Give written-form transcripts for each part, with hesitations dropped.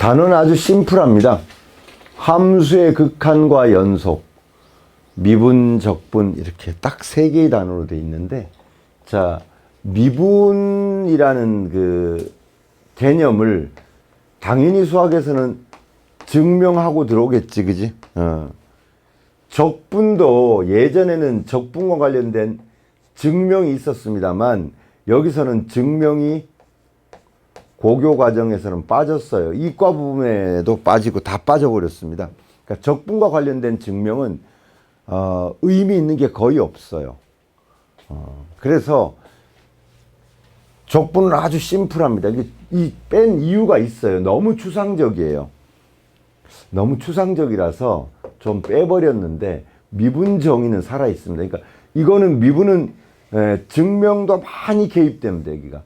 단어는 아주 심플합니다. 함수의 극한과 연속, 미분, 적분 이렇게 딱 세 개의 단어로 되어 있는데, 자, 미분이라는 그 개념을 당연히 수학에서는 증명하고 들어오겠지, 그지? 적분도 예전에는 적분과 관련된 증명이 있었습니다만, 여기서는 증명이 고교 과정에서는 빠졌어요. 이과 부분에도 빠지고 다 빠져버렸습니다. 그러니까 적분과 관련된 증명은 의미 있는 게 거의 없어요. 그래서 적분은 아주 심플합니다. 이 뺀 이유가 있어요. 너무 추상적이에요. 너무 추상적이라서 좀 빼버렸는데, 미분 정의는 살아 있습니다. 그러니까 이거는 미분은 증명도 많이 개입됩니다. 여기가.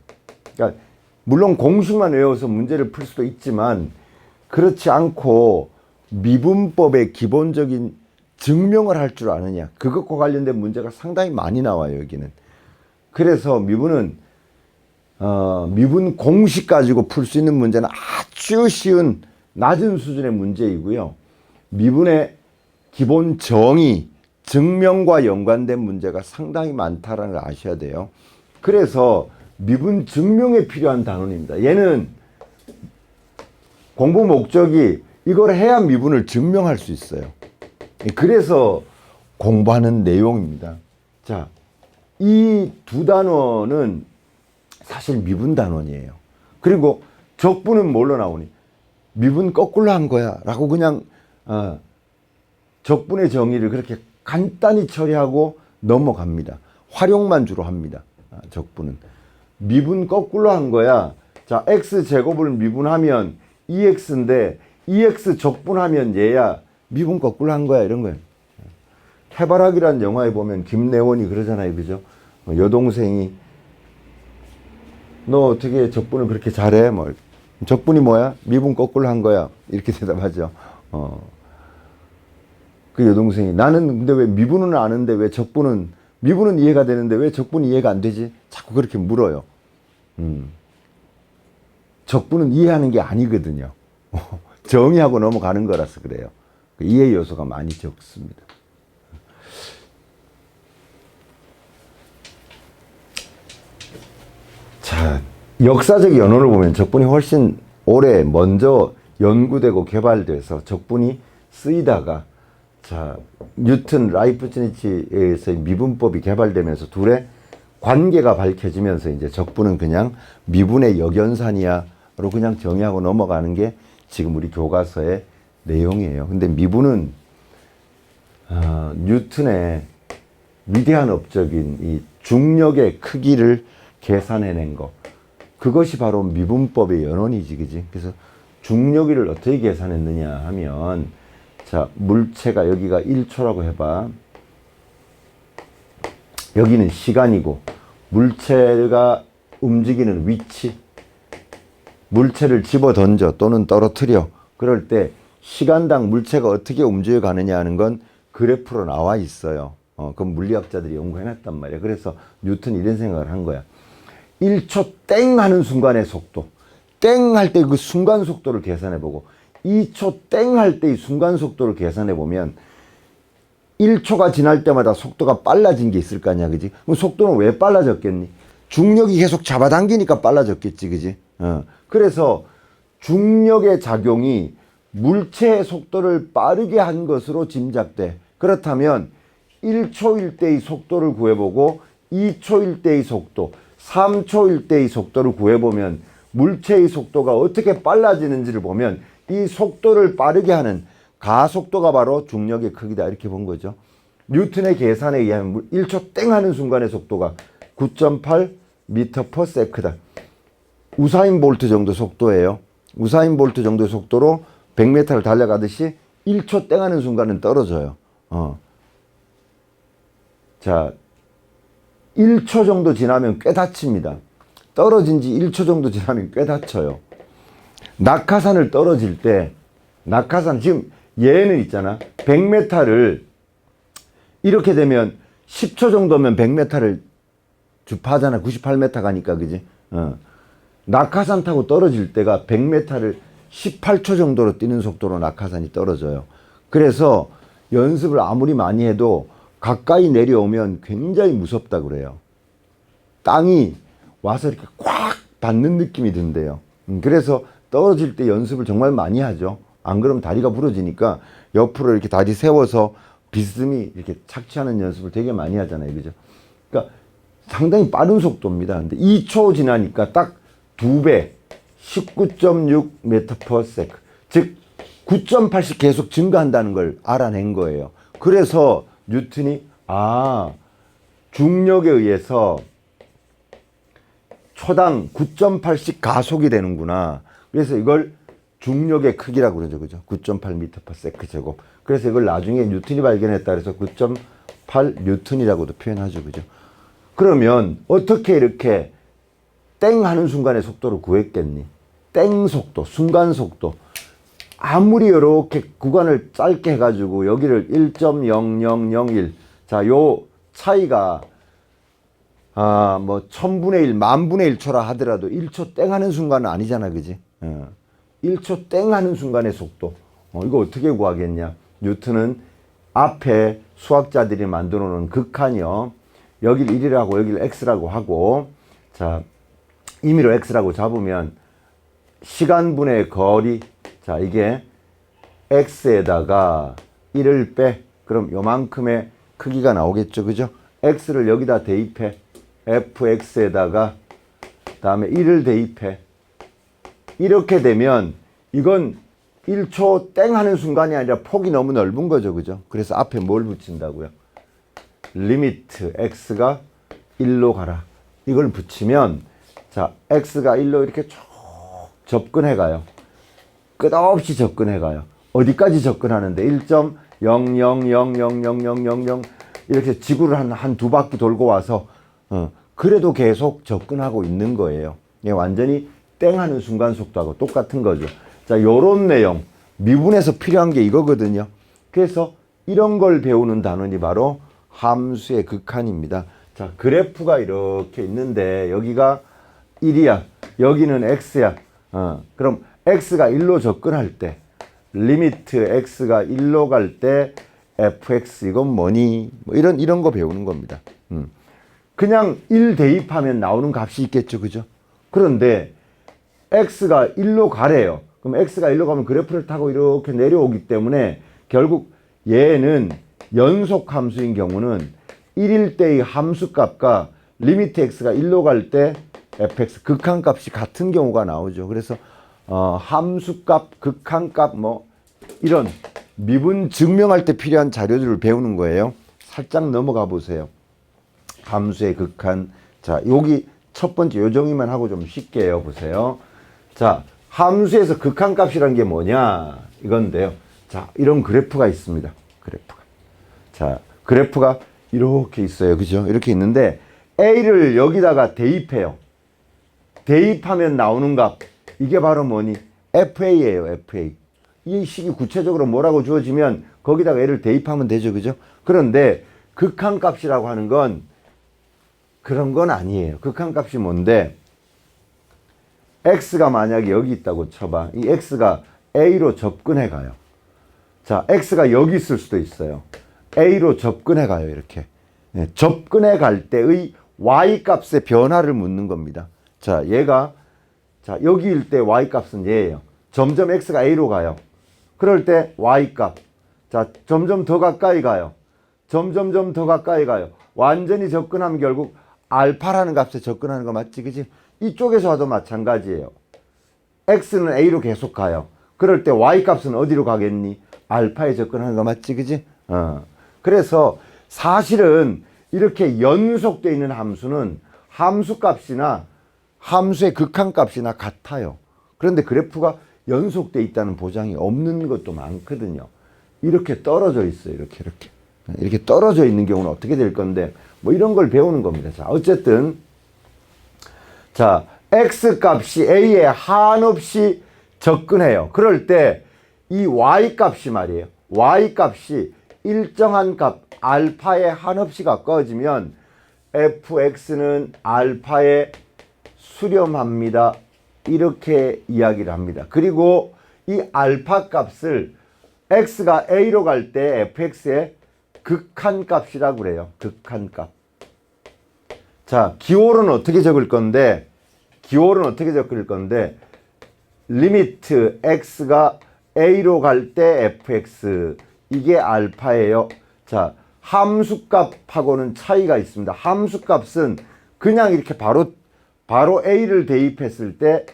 그러니까 물론 공식만 외워서 문제를 풀 수도 있지만, 그렇지 않고 미분법의 기본적인 증명을 할 줄 아느냐, 그것과 관련된 문제가 상당히 많이 나와요. 여기는. 그래서 미분은 미분 공식 가지고 풀 수 있는 문제는 아주 쉬운 낮은 수준의 문제이고요. 미분의 기본 정의, 증명과 연관된 문제가 상당히 많다는 걸 아셔야 돼요. 그래서 미분 증명에 필요한 단원입니다. 얘는 공부 목적이 이걸 해야 미분을 증명할 수 있어요. 그래서 공부하는 내용입니다. 자, 이 두 단원은 사실 미분 단원이에요. 그리고 적분은 뭘로 나오니? 미분 거꾸로 한 거야 라고 그냥 적분의 정의를 그렇게 간단히 처리하고 넘어갑니다. 활용만 주로 합니다. 적분은 미분 거꾸로 한 거야. 자, x제곱을 미분하면 2x인데 2x 적분하면 얘야 미분 거꾸로 한 거야, 이런 거예요. 해바라기란 영화에 보면 김래원이 그러잖아요, 그죠? 여동생이 너 어떻게 적분을 그렇게 잘해? 뭐 적분이 뭐야? 미분 거꾸로 한 거야, 이렇게 대답하죠. 그 여동생이 나는 근데 왜 미분은 아는데 왜 적분은, 미분은 이해가 되는데 왜 적분이 이해가 안 되지? 자꾸 그렇게 물어요. 적분은 이해하는 게 아니거든요. 정의하고 넘어가는 거라서 그래요. 이해 요소가 많이 적습니다. 자, 역사적 연원을 보면 적분이 훨씬 오래 먼저 연구되고 개발돼서 적분이 쓰이다가, 자, 뉴턴 라이프치히즈에서 미분법이 개발되면서 둘의 관계가 밝혀지면서 이제 적분은 그냥 미분의 역연산이야로 그냥 정의하고 넘어가는 게 지금 우리 교과서의 내용이에요. 근데 미분은 뉴턴의 위대한 업적인 이 중력의 크기를 계산해낸 거, 그것이 바로 미분법의 연원이지, 그지? 그래서 중력을 어떻게 계산했느냐 하면, 자, 물체가 여기가 1초라고 해봐. 여기는 시간이고, 물체가 움직이는 위치, 물체를 집어 던져 또는 떨어뜨려, 그럴 때 시간당 물체가 어떻게 움직여 가느냐 하는 건 그래프로 나와 있어요. 그건 물리학자들이 연구해놨단 말이야. 그래서 뉴턴이 이런 생각을 한 거야. 1초 땡 하는 순간의 속도, 땡 할 때 그 순간 속도를 계산해보고 2초 땡 할 때의 순간 속도를 계산해보면 1초가 지날 때마다 속도가 빨라진 게 있을 거 아니야, 그지? 그럼 속도는 왜 빨라졌겠니? 중력이 계속 잡아당기니까 빨라졌겠지, 그지? 그래서 중력의 작용이 물체의 속도를 빠르게 한 것으로 짐작돼. 그렇다면 1초일 때의 속도를 구해보고 2초일 때의 속도, 3초일 때의 속도를 구해보면 물체의 속도가 어떻게 빨라지는지를 보면 이 속도를 빠르게 하는 가속도가 바로 중력의 크기다, 이렇게 본 거죠. 뉴턴의 계산에 의하면 1초 땡 하는 순간의 속도가 9.8 m/s다. 우사인 볼트 정도 속도예요. 우사인 볼트 정도 속도로 100m를 달려가듯이 1초 땡 하는 순간은 떨어져요. 자, 1초 정도 지나면 꽤 다칩니다. 떨어진 지 1초 정도 지나면 꽤 다쳐요. 낙하산을 떨어질 때, 낙하산, 지금 얘는 있잖아. 100m를 이렇게 되면 10초 정도면 100m를 주파하잖아. 98m 가니까, 그지? 낙하산 타고 떨어질 때가 100m를 18초 정도로 뛰는 속도로 낙하산이 떨어져요. 그래서 연습을 아무리 많이 해도 가까이 내려오면 굉장히 무섭다 그래요. 땅이 와서 이렇게 꽉 닿는 느낌이 든대요. 그래서 떨어질 때 연습을 정말 많이 하죠. 안 그러면 다리가 부러지니까 옆으로 이렇게 다리 세워서 비스듬히 이렇게 착지하는 연습을 되게 많이 하잖아요. 그죠? 그러니까 상당히 빠른 속도입니다. 근데 2초 지나니까 딱 2배, 19.6 m/s. 즉, 9.8씩 계속 증가한다는 걸 알아낸 거예요. 그래서 뉴턴이, 중력에 의해서 초당 9.8씩 가속이 되는구나. 그래서 이걸 중력의 크기라고 그러죠. 그죠? 9.8 m/s 제곱. 그래서 이걸 나중에 뉴턴이 발견했다 그래서 9.8 뉴턴이라고도 표현하죠. 그죠? 그러면 어떻게 이렇게 땡 하는 순간의 속도를 구했겠니? 땡 속도, 순간 속도. 아무리 이렇게 구간을 짧게 해가지고 여기를 1.0001. 자, 요 차이가 뭐 1000분의 1, 10,000분의 1초라 하더라도 1초 땡 하는 순간은 아니잖아. 그지? 1초 땡 하는 순간의 속도. 이거 어떻게 구하겠냐? 뉴턴은 앞에 수학자들이 만들어 놓은 극한이요. 여길 1이라고 여길 x라고 하고, 자, 임의로 x라고 잡으면 시간분의 거리, 자, 이게 x에다가 1을 빼. 그럼 요만큼의 크기가 나오겠죠. 그죠? x를 여기다 대입해. fx에다가 다음에 1을 대입해. 이렇게 되면 이건 1초 땡 하는 순간이 아니라 폭이 너무 넓은 거죠. 그죠? 그래서 앞에 뭘 붙인다고요? 리미트 x가 1로 가라. 이걸 붙이면, 자, x가 1로 이렇게 쭉 접근해 가요. 끝없이 접근해 가요. 어디까지 접근하는데? 1.00000000 이렇게 지구를 한 두 바퀴 돌고 와서 그래도 계속 접근하고 있는 거예요. 이게 완전히 땡 하는 순간 속도하고 똑같은 거죠. 자, 요런 내용, 미분에서 필요한 게 이거거든요. 그래서 이런 걸 배우는 단원이 바로 함수의 극한입니다. 자, 그래프가 이렇게 있는데 여기가 1이야. 여기는 x야. 그럼 x가 1로 접근할 때, 리미트 x가 1로 갈 때 fx 이건 뭐니? 뭐 이런 거 배우는 겁니다. 그냥 1 대입하면 나오는 값이 있겠죠. 그죠? 그런데 x가 1로 가래요. 그럼 x가 1로 가면 그래프를 타고 이렇게 내려오기 때문에 결국 얘는 연속 함수인 경우는 1일 때의 함수값과 리미트 x가 1로 갈 때 fx 극한값이 같은 경우가 나오죠. 그래서 함수값, 극한값 뭐 이런 미분 증명할 때 필요한 자료들을 배우는 거예요. 살짝 넘어가 보세요. 함수의 극한. 자, 여기 첫 번째 요정이만 하고 좀 쉽게 해요. 보세요. 자, 함수에서 극한값이란 게 뭐냐? 이건데요. 자, 이런 그래프가 있습니다. 그래프가. 자, 그래프가 이렇게 있어요. 그죠? 이렇게 있는데 A를 여기다가 대입해요. 대입하면 나오는 값. 이게 바로 뭐니? FA예요. FA. 이 식이 구체적으로 뭐라고 주어지면 거기다가 A를 대입하면 되죠. 그죠? 그런데 극한값이라고 하는 건 그런 건 아니에요. 극한값이 뭔데? X가 만약에 여기 있다고 쳐봐. 이 X가 A로 접근해 가요. 자, X가 여기 있을 수도 있어요. A로 접근해 가요. 이렇게. 네, 접근해 갈 때의 Y 값의 변화를 묻는 겁니다. 자, 얘가, 자, 여기일 때 Y 값은 얘예요. 점점 X가 A로 가요. 그럴 때 Y 값. 자, 점점 더 가까이 가요. 점점점 더 가까이 가요. 완전히 접근하면 결국 알파라는 값에 접근하는 거 맞지? 그지? 이쪽에서 와도 마찬가지예요. X는 A로 계속 가요. 그럴 때 Y 값은 어디로 가겠니? 알파에 접근하는 거 맞지? 그지? 그래서 사실은 이렇게 연속되어 있는 함수는 함수값이나 함수의 극한값이나 같아요. 그런데 그래프가 연속되어 있다는 보장이 없는 것도 많거든요. 이렇게 떨어져 있어요. 이렇게 떨어져 있는 경우는 어떻게 될 건데, 뭐 이런 걸 배우는 겁니다. 자, 어쨌든, 자, X값이 A에 한없이 접근해요. 그럴 때 이 Y값이 말이에요. Y값이 일정한 값, 알파에 한없이 가까워지면 fx는 알파에 수렴합니다. 이렇게 이야기를 합니다. 그리고 이 알파 값을 x가 a로 갈 때 fx의 극한값이라고 그래요. 극한값. 자, 기호는 어떻게 적을 건데, 리미트 x가 a로 갈 때 fx, 이게 알파예요. 자, 함수값하고는 차이가 있습니다. 함수값은 그냥 이렇게 바로 a를 대입했을 때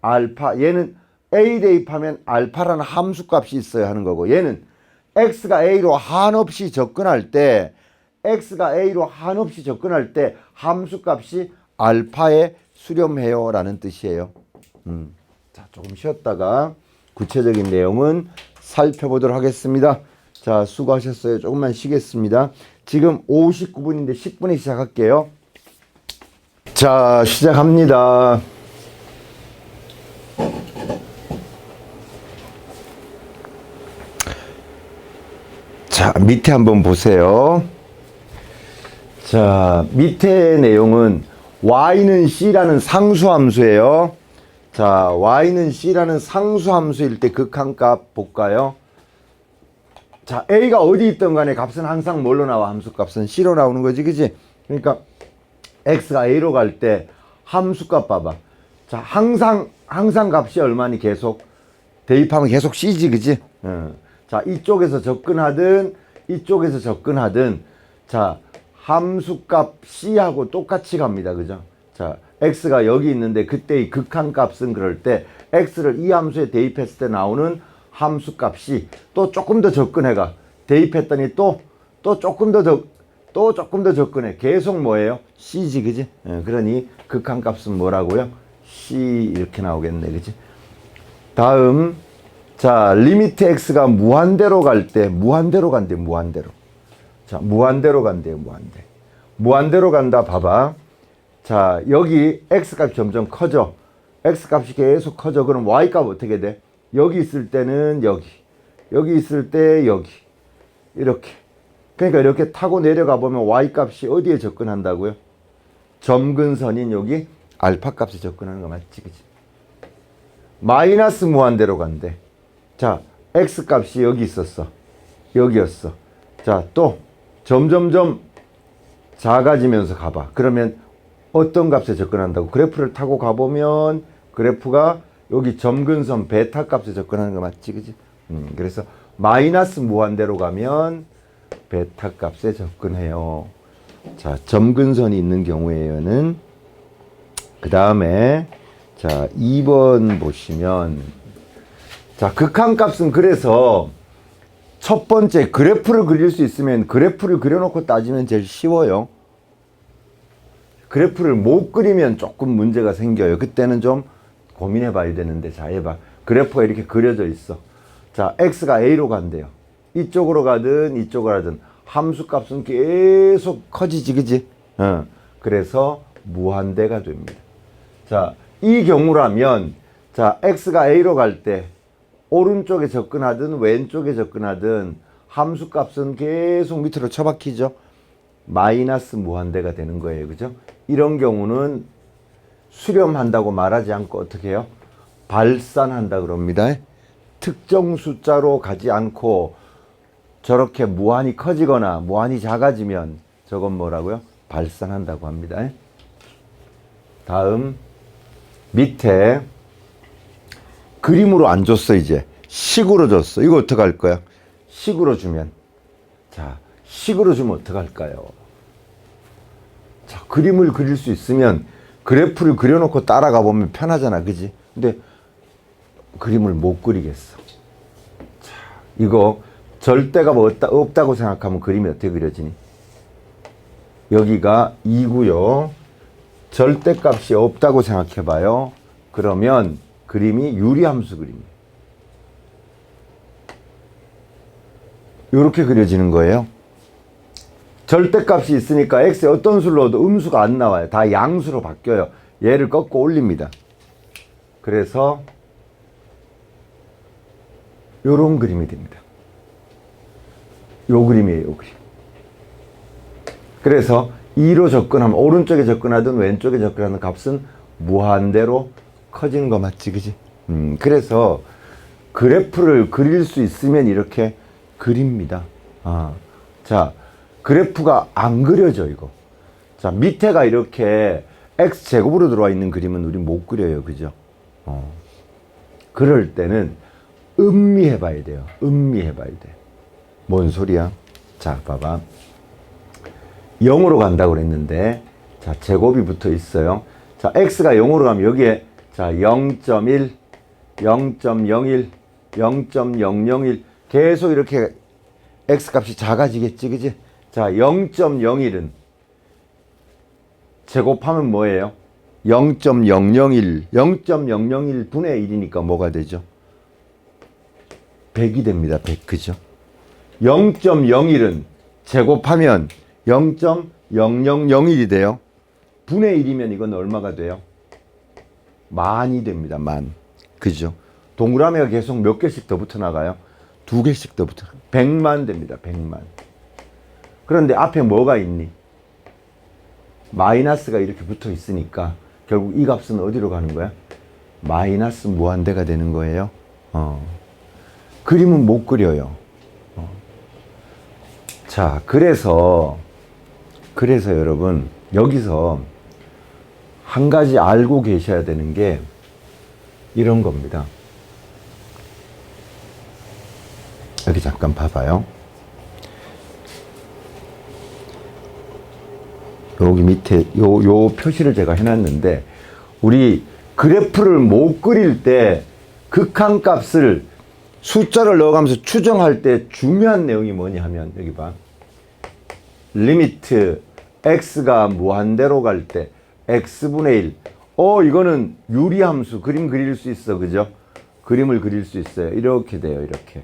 알파, 얘는 a 대입하면 알파라는 함수값이 있어야 하는 거고, 얘는 x가 a로 한없이 접근할 때 함수값이 알파에 수렴해요 라는 뜻이에요. 자, 조금 쉬었다가 구체적인 내용은 살펴보도록 하겠습니다. 자, 수고하셨어요. 조금만 쉬겠습니다. 지금 59분인데 10분에 시작할게요. 자, 시작합니다. 자, 밑에 한번 보세요. 자, 밑에 내용은 y는 c라는 상수함수예요. 자, y는 c라는 상수함수일 때 극한값 볼까요? 자, a가 어디 있든 간에 값은 항상 뭘로 나와? 함수값은 c로 나오는 거지, 그지? 그러니까 x가 a로 갈 때 함수값 봐봐. 자, 항상 값이 얼마니? 계속 대입하면 계속 c지, 그지? 자, 이쪽에서 접근하든 자, 함수값 c하고 똑같이 갑니다. 그죠? 자, x가 여기 있는데 그때의 극한값은 그럴 때 x를 이 함수에 대입했을 때 나오는 함수값 c, 또 조금 더 접근해가. 대입했더니 또 조금 더 접근해. 계속 뭐예요? c지, 그지? 그러니 극한값은 뭐라고요? c 이렇게 나오겠네, 그지? 다음, 자, 리미트 x가 무한대로 갈 때, 무한대로. 자, 무한대로 간대요, 무한대로 간다, 봐봐. 자, 여기 x값이 점점 커져. x값이 계속 커져. 그럼 y값 어떻게 돼? 여기 있을 때는 여기 있을 때 여기. 이렇게. 그러니까 이렇게 타고 내려가 보면 y값이 어디에 접근한다고요? 점근선인 여기 알파 값에 접근하는 거 맞지, 그지? 마이너스 무한대로 간대. 자, x값이 여기 있었어. 여기였어. 자, 또 점점점 작아지면서 가봐. 그러면 어떤 값에 접근한다고? 그래프를 타고 가보면 그래프가 여기 점근선 베타 값에 접근하는 거 맞지, 그지? 그래서 마이너스 무한대로 가면 베타 값에 접근해요. 자, 점근선이 있는 경우에는 그 다음에 자, 2번 보시면, 자, 극한값은 그래서 첫 번째 그래프를 그릴 수 있으면 그래프를 그려놓고 따지면 제일 쉬워요. 그래프를 못 그리면 조금 문제가 생겨요. 그때는 좀 고민해 봐야 되는데, 자, 해봐. 그래프가 이렇게 그려져 있어. 자, x가 a로 간대요. 이쪽으로 가든 함수값은 계속 커지지, 그지? 그래서 무한대가 됩니다. 자, 이 경우라면, 자, x가 a로 갈 때 오른쪽에 접근하든 왼쪽에 접근하든 함수값은 계속 밑으로 처박히죠. 마이너스 무한대가 되는 거예요. 그죠? 이런 경우는 수렴한다고 말하지 않고 어떻게 해요? 발산한다 그럽니다. 특정 숫자로 가지 않고 저렇게 무한히 커지거나 무한히 작아지면 저건 뭐라고요? 발산한다고 합니다. 다음, 밑에 그림으로 안 줬어. 이제 식으로 줬어. 이거 어떡할 거야? 식으로 주면, 자, 식으로 주면 어떡할까요? 자, 그림을 그릴 수 있으면 그래프를 그려놓고 따라가 보면 편하잖아, 그지? 근데 그림을 못 그리겠어. 자, 이거 절대가 뭐 없다고 생각하면 그림이 어떻게 그려지니? 여기가 2고요. 절대값이 없다고 생각해봐요. 그러면 그림이 유리함수 그림이에요. 이렇게 그려지는 거예요. 절대값이 있으니까 x에 어떤 수를 넣어도 음수가 안 나와요. 다 양수로 바뀌어요. 얘를 꺾고 올립니다. 그래서 요런 그림이 됩니다. 요 그림이에요, 요 그림. 그래서 2로 접근하면 오른쪽에 접근하든 왼쪽에 접근하는 값은 무한대로 커지는 거 맞지, 그지? 그래서 그래프를 그릴 수 있으면 이렇게 그립니다. 자, 그래프가 안 그려져, 이거. 자, 밑에가 이렇게 x제곱으로 들어와 있는 그림은 우리 못 그려요. 그죠? 그럴 때는 음미해 봐야 돼요. 음미해 봐야 돼. 뭔 소리야? 자, 봐봐. 0으로 간다고 그랬는데, 자, 제곱이 붙어 있어요. 자, x가 0으로 가면 여기에, 자, 0.1, 0.01, 0.001 계속 이렇게 x 값이 작아지겠지, 그지? 자, 0.01은 제곱하면 뭐예요? 0.001, 0.001 분의 1이니까 뭐가 되죠? 100이 됩니다. 100, 그죠? 0.01은 제곱하면 0.0001이 돼요. 분의 1이면 이건 얼마가 돼요? 만이 됩니다. 만. 그죠? 동그라미가 계속 몇 개씩 더 붙어 나가요? 2개씩 더 붙어. 100만 됩니다. 100만. 그런데 앞에 뭐가 있니? 마이너스가 이렇게 붙어 있으니까 결국 이 값은 어디로 가는 거야? 마이너스 무한대가 되는 거예요. 그림은 못 그려요. 자, 그래서 여러분 여기서 한 가지 알고 계셔야 되는 게 이런 겁니다. 여기 잠깐 봐봐요. 여기 밑에 요 표시를 제가 해놨는데, 우리 그래프를 못 그릴 때 극한값을 숫자를 넣어가면서 추정할 때 중요한 내용이 뭐냐 하면, 여기 봐. 리미트 x가 무한대로 갈 때 x분의 1. 이거는 유리함수. 그림 그릴 수 있어. 그죠? 그림을 그릴 수 있어요. 이렇게 돼요. 이렇게.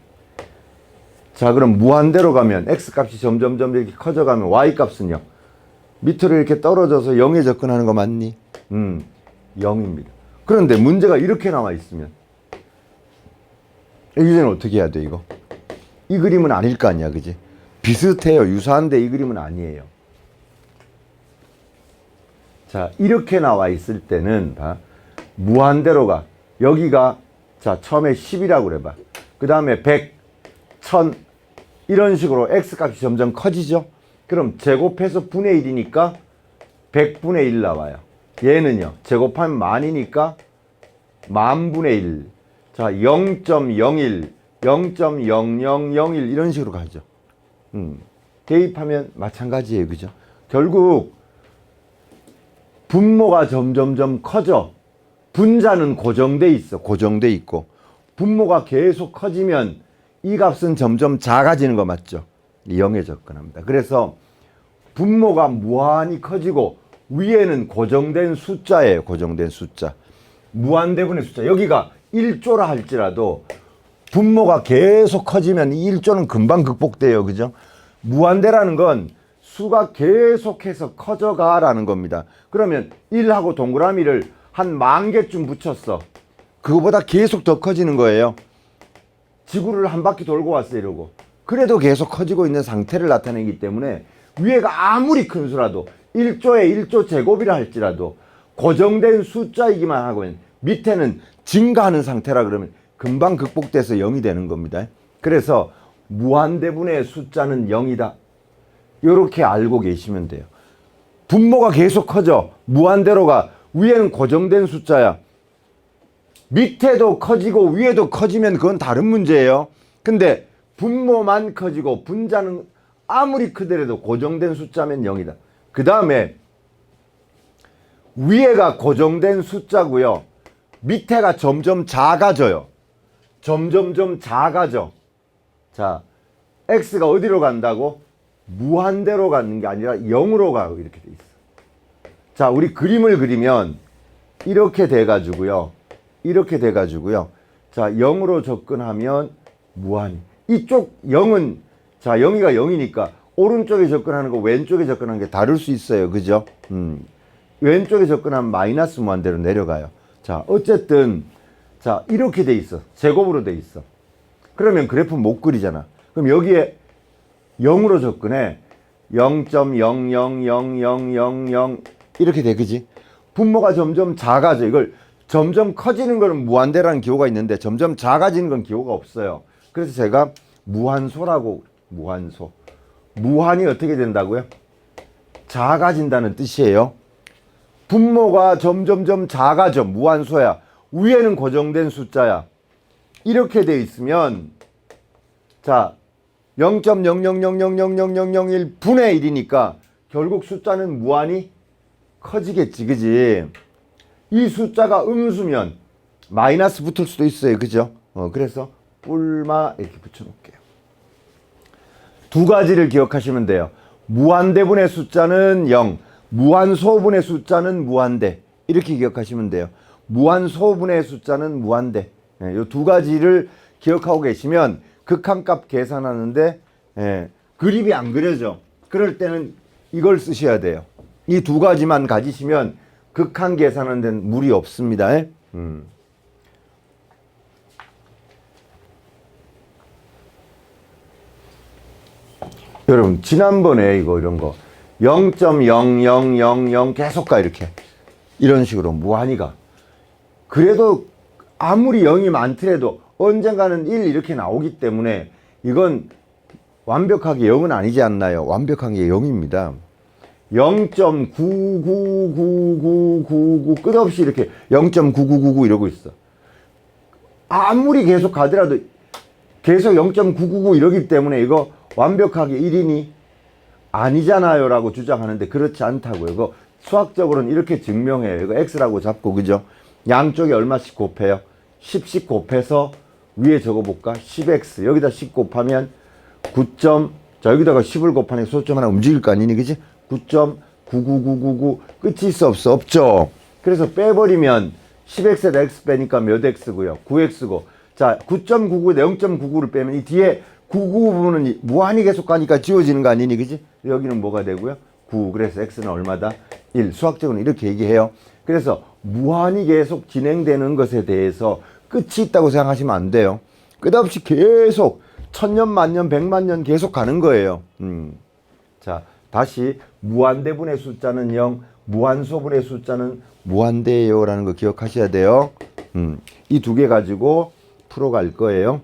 자, 그럼 무한대로 가면 x 값이 점점점 이렇게 커져가면 y 값은요? 밑으로 이렇게 떨어져서 0에 접근하는 거 맞니? 0입니다. 그런데 문제가 이렇게 나와 있으면 이제는 어떻게 해야 돼, 이거? 이 그림은 아닐 거 아니야, 그지? 비슷해요. 유사한데 이 그림은 아니에요. 자, 이렇게 나와 있을 때는 봐. 무한대로 가. 여기가 자, 처음에 10이라고 그래봐. 그 다음에 100, 1000 이런 식으로 x값이 점점 커지죠? 그럼 제곱해서 분의 1이니까 100분의 1 나와요. 얘는요, 제곱하면 만이니까 만분의 1. 자, 0.01, 0.0001 이런 식으로 가죠. 대입하면 마찬가지예요. 그죠? 결국 분모가 점점점 커져. 분자는 고정돼 있어. 고정돼 있고. 분모가 계속 커지면 이 값은 점점 작아지는 거 맞죠? 0에 접근합니다. 그래서 분모가 무한히 커지고 위에는 고정된 숫자예요. 고정된 숫자. 무한대분의 숫자. 여기가 1조라 할지라도 분모가 계속 커지면 이 1조는 금방 극복돼요. 그죠? 무한대라는 건 수가 계속해서 커져가라는 겁니다. 그러면 1하고 동그라미를 한 10,000개쯤 붙였어. 그거보다 계속 더 커지는 거예요. 지구를 한 바퀴 돌고 왔어 이러고. 그래도 계속 커지고 있는 상태를 나타내기 때문에 위에가 아무리 큰 수라도 1조에 1조 제곱이라 할지라도 고정된 숫자이기만 하고 밑에는 증가하는 상태라 그러면 금방 극복돼서 0이 되는 겁니다. 그래서 무한대분의 숫자는 0이다. 이렇게 알고 계시면 돼요. 분모가 계속 커져. 무한대로가 위에는 고정된 숫자야. 밑에도 커지고 위에도 커지면 그건 다른 문제예요. 근데 분모만 커지고 분자는 아무리 크더라도 고정된 숫자면 0이다. 그 다음에 위에가 고정된 숫자고요. 밑에가 점점 작아져요. 점점점 작아져. 자, x가 어디로 간다고? 무한대로 가는 게 아니라 0으로 가고 이렇게 돼 있어. 자, 우리 그림을 그리면 이렇게 돼가지고요. 이렇게 돼가지고요. 자, 0으로 접근하면 무한히. 이쪽 0은, 자, 0이가 0이니까 오른쪽에 접근하는 거 왼쪽에 접근하는 게 다를 수 있어요. 그죠? 왼쪽에 접근하면 마이너스 무한대로 내려가요. 자, 어쨌든, 자, 이렇게 돼 있어. 제곱으로 돼 있어. 그러면 그래프 못 그리잖아. 그럼 여기에 0으로 접근해. 0.000000 이렇게 돼, 그지? 분모가 점점 작아져. 이걸 점점 커지는 거는 무한대라는 기호가 있는데 점점 작아지는 건 기호가 없어요. 그래서 제가 무한소라고, 무한소. 무한이 어떻게 된다고요? 작아진다는 뜻이에요. 분모가 점점점 작아져. 무한소야. 위에는 고정된 숫자야. 이렇게 돼 있으면 자 0.000000001 분의 1이니까 결국 숫자는 무한히 커지겠지, 그지? 이 숫자가 음수면 마이너스 붙을 수도 있어요, 그죠? 그래서 뿔마 이렇게 붙여놓을게요. 두 가지를 기억하시면 돼요. 무한대분의 숫자는 0, 무한소분의 숫자는 무한대. 이렇게 기억하시면 돼요. 무한소분의 숫자는 무한대. 이 두 가지를 기억하고 계시면 극한값 계산하는데 그림이 안 그려져. 그럴 때는 이걸 쓰셔야 돼요. 이 두 가지만 가지시면 극한 계산하는 데는 무리 없습니다. 여러분 지난번에 이런 거 0.0000 계속 가 이렇게 이런 식으로 무한히 가. 그래도 아무리 0이 많더라도 언젠가는 1 이렇게 나오기 때문에 이건 완벽하게 0은 아니지 않나요? 완벽한 게 0입니다. 0.999999 끝없이 이렇게 0.9999 이러고 있어. 아무리 계속 가더라도 계속 0.999 이러기 때문에 이거 완벽하게 1이니 아니잖아요 라고 주장하는데 그렇지 않다고요. 이거 수학적으로는 이렇게 증명해요. 이거 x라고 잡고, 그죠? 양쪽에 얼마씩 곱해요? 10씩 곱해서 위에 적어볼까? 10x 여기다 10 곱하면 9. 자 여기다가 10을 곱하니까 소점 하나 움직일 거 아니니, 그지? 9.99999 끝이 있어 없어? 없죠. 그래서 빼버리면 10x에다 x 빼니까 몇 x고요? 9x고. 자 9.99에다 0.99를 빼면 이 뒤에 99 부분은 무한히 계속 가니까 지워지는 거 아니니, 그지? 여기는 뭐가 되고요? 9. 그래서 x는 얼마다? 1. 수학적으로 이렇게 얘기해요. 그래서 무한히 계속 진행되는 것에 대해서 끝이 있다고 생각하시면 안 돼요. 끝없이 계속 천년, 만년, 백만년 계속 가는 거예요. 자, 다시 무한대분의 숫자는 0, 무한소분의 숫자는 무한대예요 라는 거 기억하셔야 돼요. 이 두 개 가지고 풀어갈 거예요.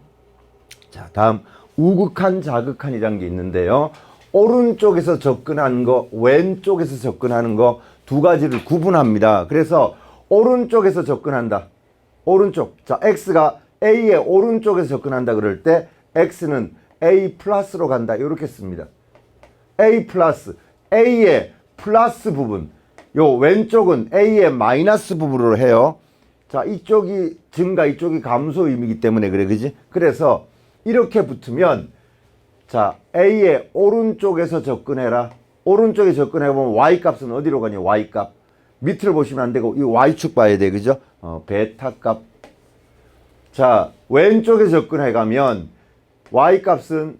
자, 다음 우극한, 자극한이라는 게 있는데요. 오른쪽에서 접근하는 거, 왼쪽에서 접근하는 거 두 가지를 구분합니다. 그래서 오른쪽에서 접근한다. 오른쪽. 자, x가 a의 오른쪽에서 접근한다 그럴 때 x는 a 플러스로 간다. 이렇게 씁니다. a 플러스. a의 플러스 부분. 요 왼쪽은 a의 마이너스 부분으로 해요. 자, 이쪽이 증가, 이쪽이 감소 의미이기 때문에 그래, 그지? 그래서 이렇게 붙으면 자, a의 오른쪽에서 접근해라. 오른쪽에 접근해보면 y값은 어디로 가냐? y값. 밑을 보시면 안 되고 이 y축 봐야 돼, 그죠? 베타값. 자, 왼쪽에 접근해가면 y값은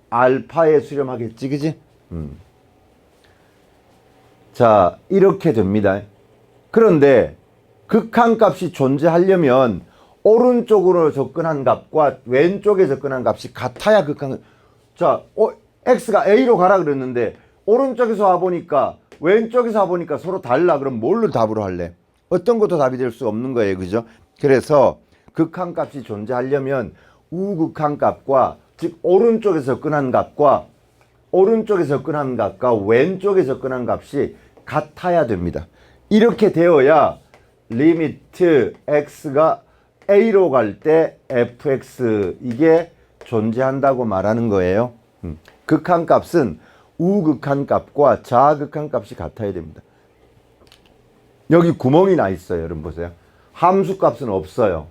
알파에 수렴하겠지, 그지? 자, 이렇게 됩니다. 그런데 극한값이 존재하려면 오른쪽으로 접근한 값과 왼쪽에 접근한 값이 같아야 극한. 자, x가 a로 가라 그랬는데 오른쪽에서 와보니까 왼쪽에서 와보니까 서로 달라. 그럼 뭘로 답으로 할래? 어떤 것도 답이 될 수 없는 거예요, 그죠? 그래서 극한값이 존재하려면 우극한값과 즉 오른쪽에 접근한 값과 오른쪽에 접근한 값과 왼쪽에 접근한 값이 같아야 됩니다. 이렇게 되어야 리미트 x가 a로 갈 때 fx 이게 존재한다고 말하는 거예요. 극한값은 우극한값과 자극한값이 같아야 됩니다. 여기 구멍이 나 있어요. 여러분 보세요. 함수값은 없어요.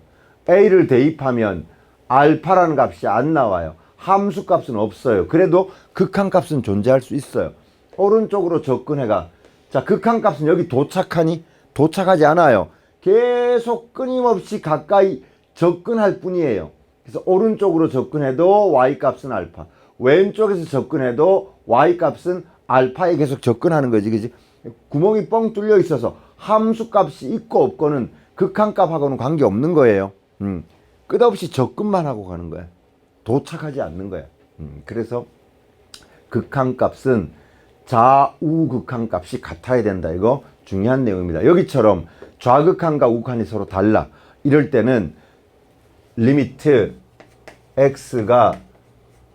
a를 대입하면 알파라는 값이 안 나와요. 함수값은 없어요. 그래도 극한값은 존재할 수 있어요. 오른쪽으로 접근해가. 자, 극한값은 여기 도착하니? 도착하지 않아요. 계속 끊임없이 가까이 접근할 뿐이에요. 그래서 오른쪽으로 접근해도 y값은 알파, 왼쪽에서 접근해도 y값은 알파에 계속 접근하는 거지, 그지? 구멍이 뻥 뚫려 있어서 함수값이 있고 없고는 극한값하고는 관계없는 거예요. 끝없이 접근만 하고 가는 거야. 도착하지 않는 거야. 그래서 극한값은 좌우극한값이 같아야 된다. 이거 중요한 내용입니다. 여기처럼 좌극한과 우극한이 서로 달라. 이럴 때는 리미트 x가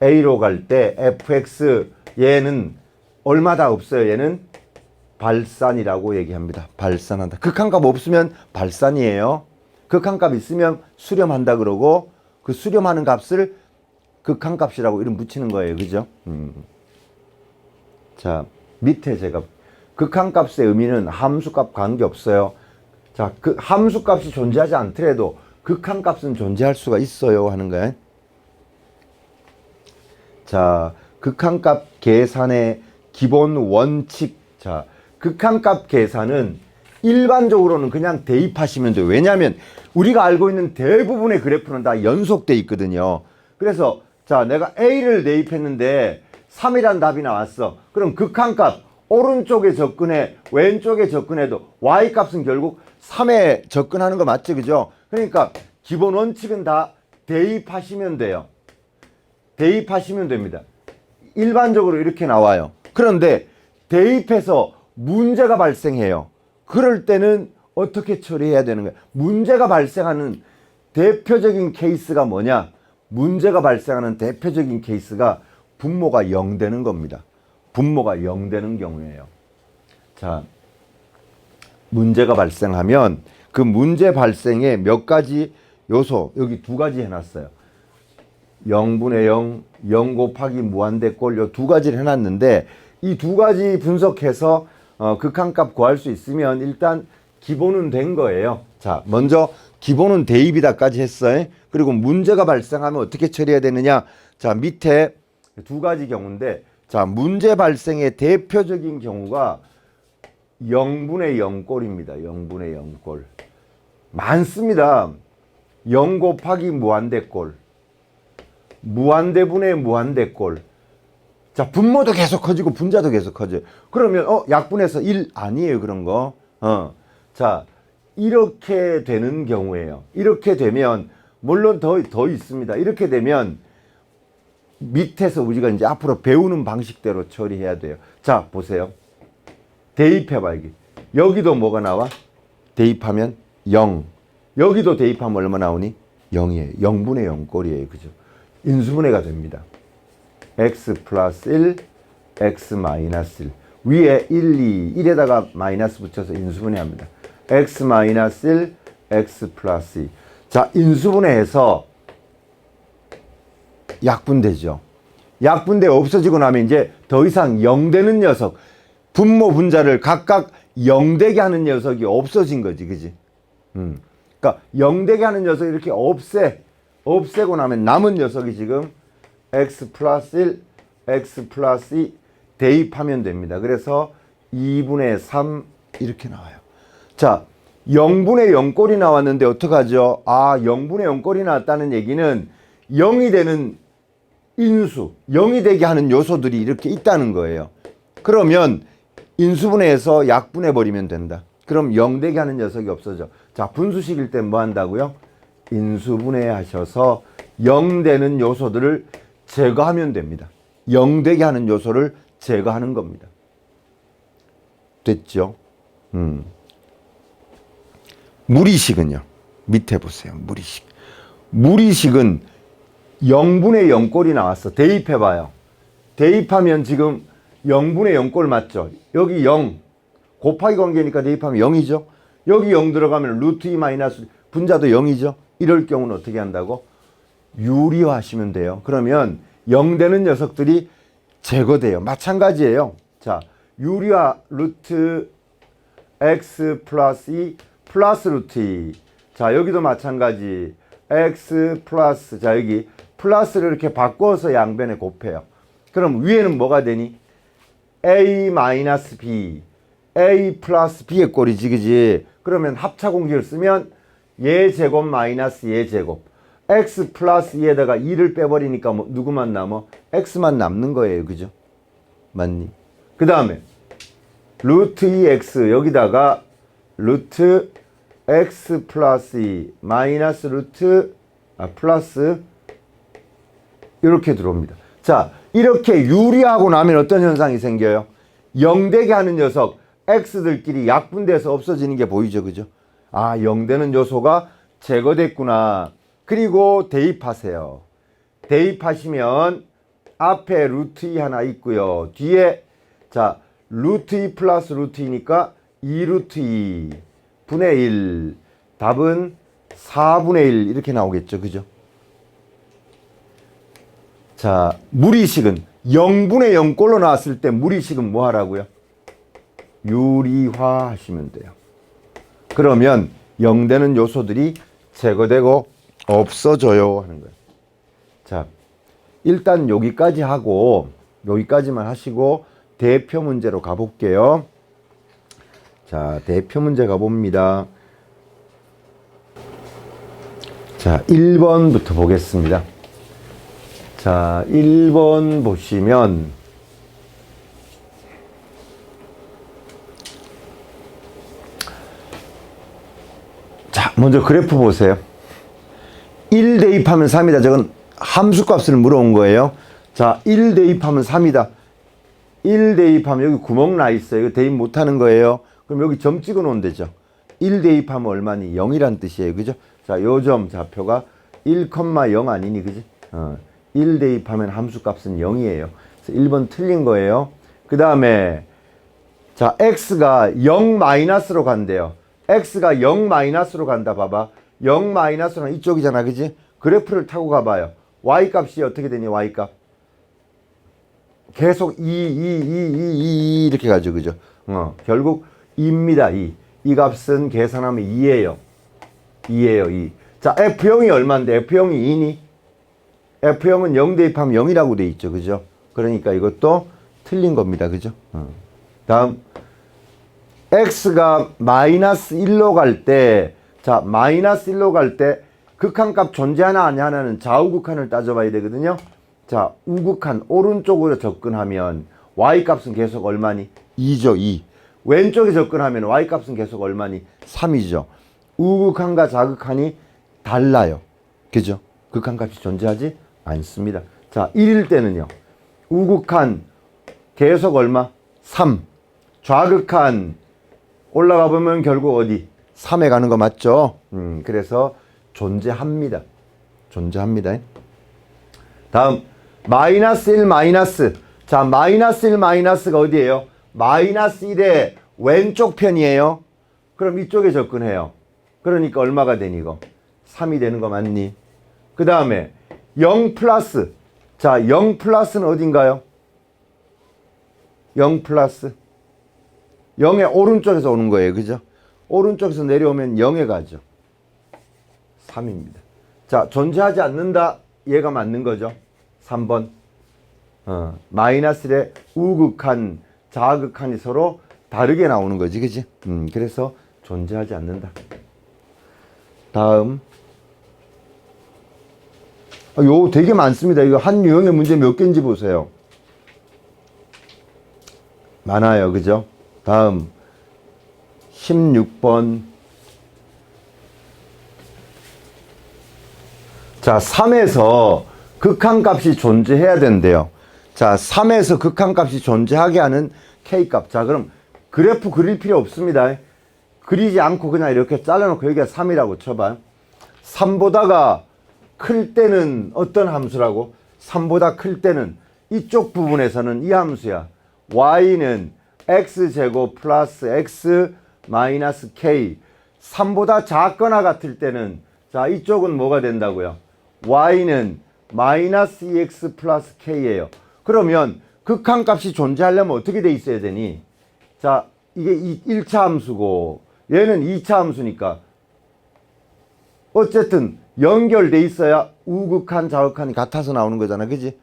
a로 갈 때 fx 얘는 얼마다 없어요. 얘는 발산이라고 얘기합니다. 발산한다. 극한값 없으면 발산이에요. 극한값 있으면 수렴한다 그러고 그 수렴하는 값을 극한값이라고 이름 붙이는 거예요. 그죠? 자, 밑에 제가 극한값의 의미는 함수값 관계없어요. 자, 그 함수값이 존재하지 않더라도 극한값은 존재할 수가 있어요 하는 거예요. 자, 극한값 계산의 기본 원칙. 자, 극한값 계산은 일반적으로는 그냥 대입하시면 돼요. 왜냐하면 우리가 알고 있는 대부분의 그래프는 다 연속돼 있거든요. 그래서 자, 내가 A를 대입했는데 3이란 답이 나왔어. 그럼 극한값 오른쪽에 접근해 왼쪽에 접근해도 Y값은 결국 3에 접근하는 거 맞죠? 그죠? 그러니까 기본 원칙은 다 대입하시면 돼요. 대입하시면 됩니다. 일반적으로 이렇게 나와요. 그런데 대입해서 문제가 발생해요. 그럴 때는 어떻게 처리해야 되는 거예요? 문제가 발생하는 대표적인 케이스가 뭐냐? 문제가 발생하는 대표적인 케이스가 분모가 0 되는 겁니다. 분모가 0 되는 경우에요. 자, 문제가 발생하면 그 문제 발생에 몇 가지 요소, 여기 두 가지 해놨어요. 0분의 0, 0 곱하기 무한대꼴 요 두 가지를 해놨는데 이 두 가지 분석해서 극한값 구할 수 있으면 일단 기본은 된 거예요. 자, 먼저 기본은 대입이다까지 했어요. 그리고 문제가 발생하면 어떻게 처리해야 되느냐? 자, 밑에 두 가지 경우인데 자, 문제 발생의 대표적인 경우가 0분의 0꼴입니다. 0분의 0꼴. 많습니다. 0 곱하기 무한대꼴. 무한대분의 무한대꼴. 자, 분모도 계속 커지고 분자도 계속 커져요. 그러면 약분해서 1 아니에요. 그런 거. 자, 이렇게 되는 경우에요. 이렇게 되면 물론 더 있습니다. 이렇게 되면 밑에서 우리가 이제 앞으로 배우는 방식대로 처리해야 돼요. 자, 보세요. 대입해봐. 여기도 뭐가 나와? 대입하면 0. 여기도 대입하면 얼마 나오니? 0이에요. 0분의 0꼴이에요. 그죠? 인수분해가 됩니다. x 플러스 1, x 마이너스 1. 위에 1, 2, 1에다가 마이너스 붙여서 인수분해합니다. x 마이너스 1, x 플러스 2. 자, 인수분해해서 약분되죠. 약분돼 없어지고 나면 이제 더 이상 0 되는 녀석, 분모 분자를 각각 0 되게 하는 녀석이 없어진 거지. 그지? 그러니까 0 되게 하는 녀석 이렇게 없애고 나면 남은 녀석이 지금 x 플러스 1, x 플러스 2 대입하면 됩니다. 그래서 2분의 3 이렇게 나와요. 자, 0분의 0꼴이 나왔는데 어떡하죠? 아, 0분의 0꼴이 나왔다는 얘기는 0이 되는 인수, 0이 되게 하는 요소들이 이렇게 있다는 거예요. 그러면 인수분해해서 약분해버리면 된다. 그럼 0 되게 하는 녀석이 없어져. 자, 분수식일 때 뭐 한다고요? 인수분해 하셔서 0 되는 요소들을 제거하면 됩니다. 0 되게 하는 요소를 제거하는 겁니다. 됐죠? 무리식은요. 밑에 보세요. 무리식. 무리식은 0분의 0꼴이 나왔어. 대입해봐요. 대입하면 지금 0분의 0꼴 맞죠? 여기 0. 곱하기 관계니까 대입하면 0이죠? 여기 0 들어가면 루트 2 마이너스 분자도 0이죠? 이럴 경우는 어떻게 한다고? 유리화하시면 돼요. 그러면 0 되는 녀석들이 제거돼요. 마찬가지예요. 자, 유리화 루트 x 플러스 2 플러스 루트 2. 자, 여기도 마찬가지. x 플러스, 자, 여기 플러스를 이렇게 바꿔서 양변에 곱해요. 그럼 위에는 뭐가 되니? a 마이너스 b, a 플러스 b의 꼴이지, 그지? 그러면 합차 공식을 쓰면 얘 제곱 마이너스 얘 제곱. x 플러스 2에다가 2를 빼버리니까 뭐 누구만 남아? x만 남는 거예요. 그죠? 맞니? 그 다음에 루트 2x 여기다가 루트 x 플러스 2 마이너스 루트 플러스 이렇게 들어옵니다. 자, 이렇게 유리하고 나면 어떤 현상이 생겨요? 0 되게 하는 녀석 x들끼리 약분돼서 없어지는 게 보이죠, 그죠? 아, 0 되는 요소가 제거됐구나. 그리고 대입하세요. 대입하시면 앞에 루트 2 하나 있고요. 뒤에 자 루트 2 플러스 루트 2니까 2루트 2 분의 1. 답은 4분의 1 이렇게 나오겠죠, 그죠? 자, 무리식은 0분의 0꼴로 나왔을 때 무리식은 뭐 하라고요? 유리화 하시면 돼요. 그러면 0 되는 요소들이 제거되고 없어져요 하는 거예요. 자, 일단 여기까지 하고 여기까지만 하시고 대표 문제로 가볼게요. 자, 대표 문제 가봅니다. 자, 1번부터 보겠습니다. 자, 1번 보시면 자, 먼저 그래프 보세요. 1 대입하면 3이다. 저건 함수값을 물어온 거예요. 자, 1 대입하면 3이다. 1 대입하면 여기 구멍 나 있어요. 이거 대입 못하는 거예요. 그럼 여기 점 찍어 놓으면 되죠. 1 대입하면 얼마니? 0이란 뜻이에요. 그죠? 자, 요 점 좌표가 1,0 아니니? 그지? 1 대입하면 함수값은 0이에요. 그래서 1번 틀린 거예요. 그 다음에 자, x가 0 마이너스로 간대요. x가 0 마이너스로 간다. 봐봐. 0 마이너스는 이쪽이잖아. 그지? 그래프를 타고 가봐요. y값이 어떻게 되니? y값. 계속 2 이렇게 가죠. 그죠? 결국 2입니다. 2. 이 값은 계산하면 2예요. 2예요. 2. 자, F0이 얼마인데? F0이 2니? F0은 0 대입하면 0이라고 돼 있죠. 그죠? 그러니까 이것도 틀린 겁니다. 그죠? 다음. x가 마이너스 1로 갈 때, 자, 마이너스 1로 갈 때 극한값 존재하나 아니 하나는 좌우극한을 따져봐야 되거든요. 자, 우극한 오른쪽으로 접근하면 y값은 계속 얼마니? 2죠. 2. 왼쪽에 접근하면 y값은 계속 얼마니? 3이죠. 우극한과 좌극한이 달라요. 그죠? 극한값이 존재하지 않습니다. 자, 1일 때는요. 우극한 계속 얼마? 3. 좌극한 올라가 보면 결국 어디? 3에 가는 거 맞죠? 그래서 존재합니다. 존재합니다. 다음 마이너스 1 마이너스. 자, 마이너스 1 마이너스가 어디예요? 마이너스 1의 왼쪽 편이에요. 그럼 이쪽에 접근해요. 그러니까 얼마가 되니 이거? 3이 되는 거 맞니? 그 다음에 0 플러스. 자, 0 플러스는 어딘가요? 0 플러스. 0의 오른쪽에서 오는 거예요. 그죠? 오른쪽에서 내려오면 0에 가죠. 3입니다. 자, 존재하지 않는다. 얘가 맞는 거죠. 3번. 마이너스 1의 우극한, 좌극한이 서로 다르게 나오는 거지. 그지? 그래서 존재하지 않는다. 다음. 요 되게 많습니다. 이거 한 유형의 문제 몇 개인지 보세요. 많아요. 그죠? 다음 16번. 자, 3에서 극한값이 존재해야 된대요. 자, 3에서 극한값이 존재하게 하는 K값. 자, 그럼 그래프 그릴 필요 없습니다. 그리지 않고 그냥 이렇게 잘라놓고 여기가 3이라고 쳐봐. 3보다가 클 때는 어떤 함수라고? 3보다 클 때는 이쪽 부분에서는 이 함수야. y는 x제곱 플러스 x 마이너스 k. 3보다 작거나 같을 때는 자, 이쪽은 뭐가 된다고요? y는 마이너스 2x 플러스 k예요. 그러면 극한값이 존재하려면 어떻게 돼 있어야 되니? 자, 이게 1차 함수고 얘는 2차 함수니까 어쨌든 연결돼 있어야 우극한 좌극한이 같아서 나오는 거잖아. 그지?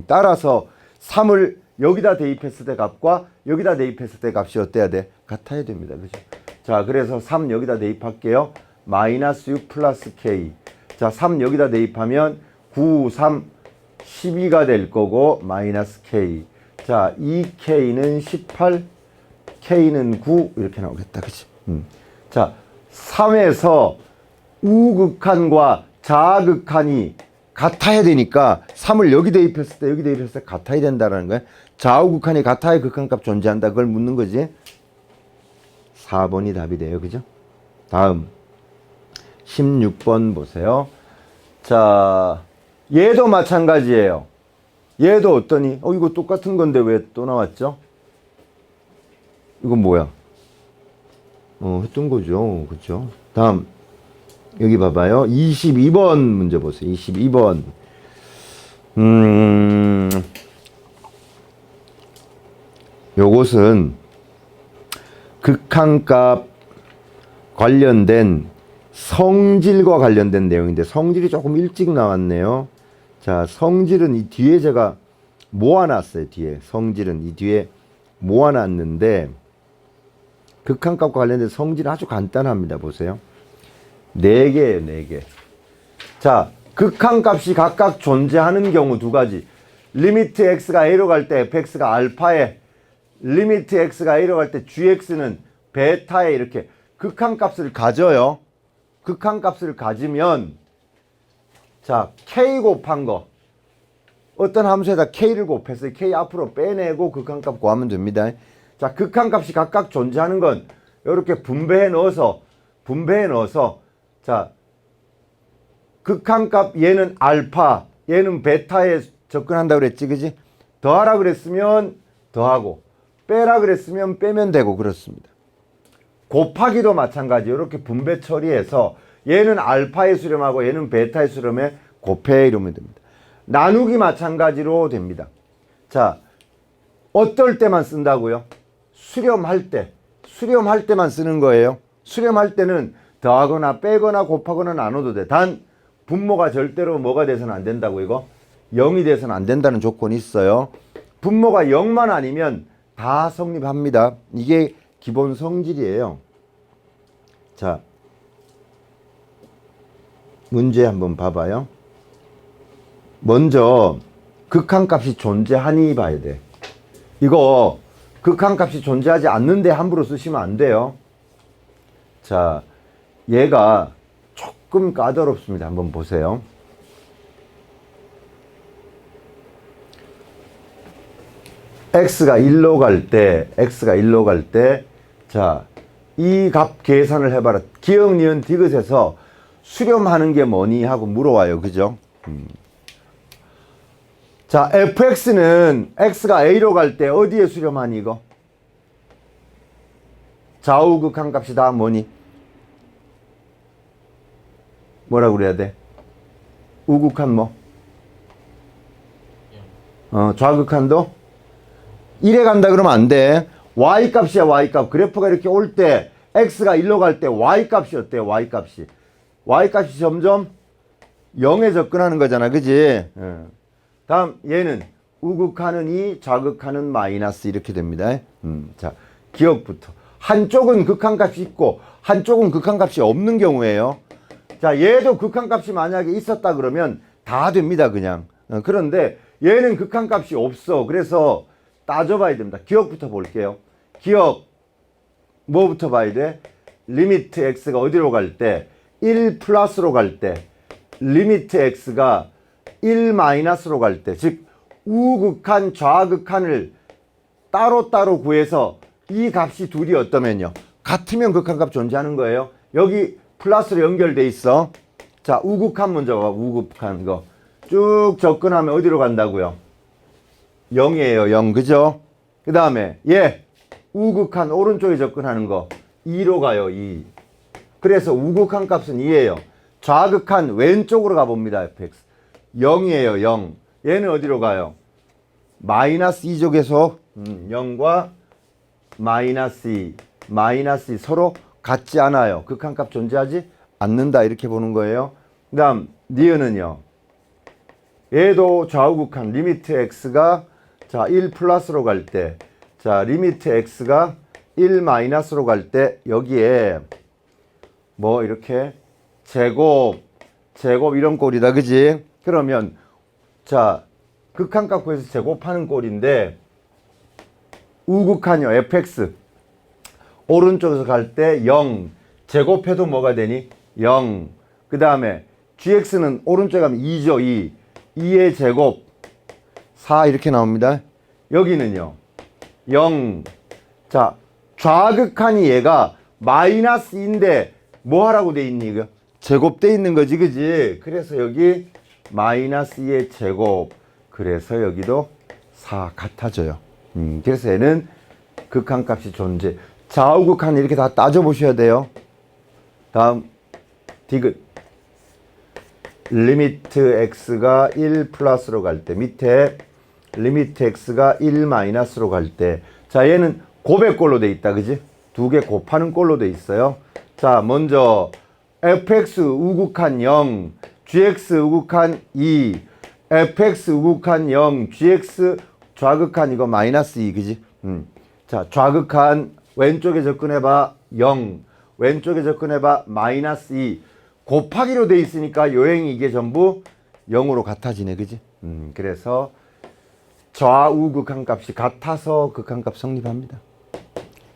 따라서 3을 여기다 대입했을 때 값과 여기다 대입했을 때 값이 어때야 돼? 같아야 됩니다. 그죠? 자, 그래서 3 여기다 대입할게요. 마이너스 6 플러스 k. 자, 3 여기다 대입하면 9, 3, 12가 될 거고 마이너스 k. 자, 2k는 18, k는 9 이렇게 나오겠다. 그치? 자, 3에서 우극한과 좌극한이 같아야 되니까 3을 여기 대입했을 때 여기 대입했을 때 같아야 된다는 거야. 좌우극한이 같아야 극한값 존재한다. 그걸 묻는 거지. 4번이 답이 돼요. 그죠? 다음 16번 보세요. 자, 얘도 마찬가지예요. 얘도 어떠니? 이거 똑같은 건데 왜 또 나왔죠? 이건 뭐야? 했던 거죠. 그쵸? 다음 여기 봐봐요. 22번 문제 보세요. 22번. 요것은 극한값 관련된 성질과 관련된 내용인데 성질이 조금 일찍 나왔네요. 자, 성질은 이 뒤에 제가 모아놨어요. 뒤에 성질은 이 뒤에 모아놨는데 극한값과 관련된 성질은 아주 간단합니다. 보세요. 4개예요. 4개. 자, 극한값이 각각 존재하는 경우 두 가지. 리미트 x가 a로 갈 때 fx가 알파에, 리미트 x가 a로 갈 때 gx는 베타에 이렇게 극한값을 가져요. 극한값을 가지면 자, k 곱한 거 어떤 함수에다 k를 곱해서 k 앞으로 빼내고 극한값 구하면 됩니다. 자, 극한값이 각각 존재하는 건 이렇게 분배해 넣어서 자, 극한값 얘는 알파, 얘는 베타에 접근한다고 그랬지, 그지? 더하라 그랬으면 더하고 빼라 그랬으면 빼면 되고 그렇습니다. 곱하기도 마찬가지. 이렇게 분배 처리해서 얘는 알파에 수렴하고 얘는 베타에 수렴해 곱해 이러면 됩니다. 나누기 마찬가지로 됩니다. 자, 어떨 때만 쓴다고요? 수렴할 때만 쓰는 거예요. 수렴할 때는 더하거나 빼거나 곱하거나 나눠도 돼. 단 분모가 절대로 뭐가 돼서는 안 된다고. 이거 0이 돼서는 안 된다는 조건이 있어요. 분모가 0만 아니면 다 성립합니다. 이게 기본 성질이에요. 자, 문제 한번 봐봐요. 먼저 극한값이 존재하니 봐야 돼. 이거 극한값이 존재하지 않는데 함부로 쓰시면 안 돼요. 자, 얘가 조금 까다롭습니다. 한번 보세요. x가 1로 갈 때, 자, 이 값 계산을 해봐라. 기억, 니은, 디귿에서 수렴하는 게 뭐니? 하고 물어와요. 그죠? 자, fx는 x가 a로 갈 때 어디에 수렴하니, 이거? 좌우 극한값이 다 뭐니? 뭐라고 그래야 돼? 우극한 뭐? 좌극한도? 1에 간다 그러면 안 돼. y값이야, y값. 그래프가 이렇게 올 때 x가 1로 갈 때 y값이 어때요? y값이 점점 0에 접근하는 거잖아. 그지? 다음 얘는 우극하는 2, 좌극하는 마이너스 이렇게 됩니다. 자, 기억부터. 한쪽은 극한값이 있고 한쪽은 극한값이 없는 경우에요. 자, 얘도 극한값이 만약에 있었다 그러면 다 됩니다. 그냥. 그런데 얘는 극한값이 없어. 그래서 따져봐야 됩니다. 기억부터 볼게요. 기억 뭐부터 봐야 돼? 리미트 x가 어디로 갈 때? 1 플러스로 갈 때. 리미트 x가 1 마이너스로 갈 때. 즉 우극한 좌극한을 따로따로 구해서 이 값이 둘이 어떠면요? 같으면 극한값 존재하는 거예요. 여기 플러스로 연결돼 있어. 자, 우극한 먼저 봐. 우극한 거. 쭉 접근하면 어디로 간다고요? 0이에요. 0. 그죠? 그 다음에 얘 우극한 오른쪽에 접근하는 거 2로 가요. 2. 그래서 우극한 값은 2예요. 좌극한 왼쪽으로 가봅니다. fx. 0이에요. 0. 얘는 어디로 가요? 마이너스 2쪽에서 0과 마이너스 2. 마이너스 2 서로 같지 않아요. 극한값 존재하지 않는다. 이렇게 보는 거예요. 그 다음 니은은요. 얘도 좌우극한 리미트 x가 자 1 플러스로 갈 때, 자 리미트 x가 1 마이너스로 갈 때 여기에 뭐 이렇게 제곱 이런 꼴이다. 그지? 그러면 자 극한값 구해서 제곱하는 꼴인데 우극한요 fx 오른쪽에서 갈 때 0 제곱해도 뭐가 되니? 0. 그 다음에 gx는 오른쪽에 가면 2죠. 2의 제곱 4 이렇게 나옵니다. 여기는요 0. 자 좌극한이 얘가 마이너스 2인데 뭐 하라고 돼 있니 이거? 제곱돼 있는 거지, 그지? 그래서 여기 마이너스 2의 제곱. 그래서 여기도 4 같아져요. 그래서 얘는 극한값이 존재. 좌우극한 이렇게 다 따져보셔야 돼요. 다음 디귿. 리미트 x가 1 플러스로 갈 때, 밑에 리미트 x가 1 마이너스로 갈 때, 자 얘는 곱의 꼴로 돼 있다, 그지? 두 개 곱하는 꼴로 돼 있어요. 자 먼저 fx 우극한 0, gx 우극한 2, fx 우극한 0, gx 좌극한 이거 마이너스 2, 그지? 자 좌극한 왼쪽에 접근해봐 0, 왼쪽에 접근해봐 마이너스 2. 곱하기로 돼 있으니까 요행이 이게 전부 0으로 같아지네, 그지? 그래서 좌우 극한값이 같아서 극한값 성립합니다.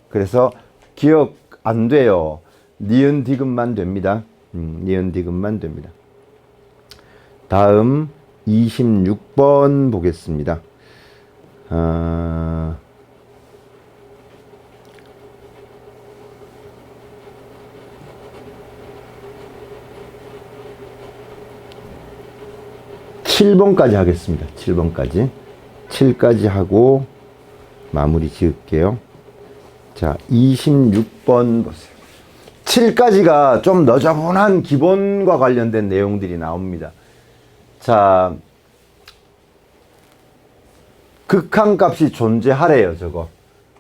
그래서 기억 안 돼요. 니은 디귿만 됩니다. 니은 디귿만 됩니다. 다음 26번 보겠습니다. 7번까지 하겠습니다. 7번까지. 7까지 하고 마무리 지을게요. 자, 26번 보세요. 7까지가 좀 너저분한 기본과 관련된 내용들이 나옵니다. 자, 극한값이 존재하래요, 저거.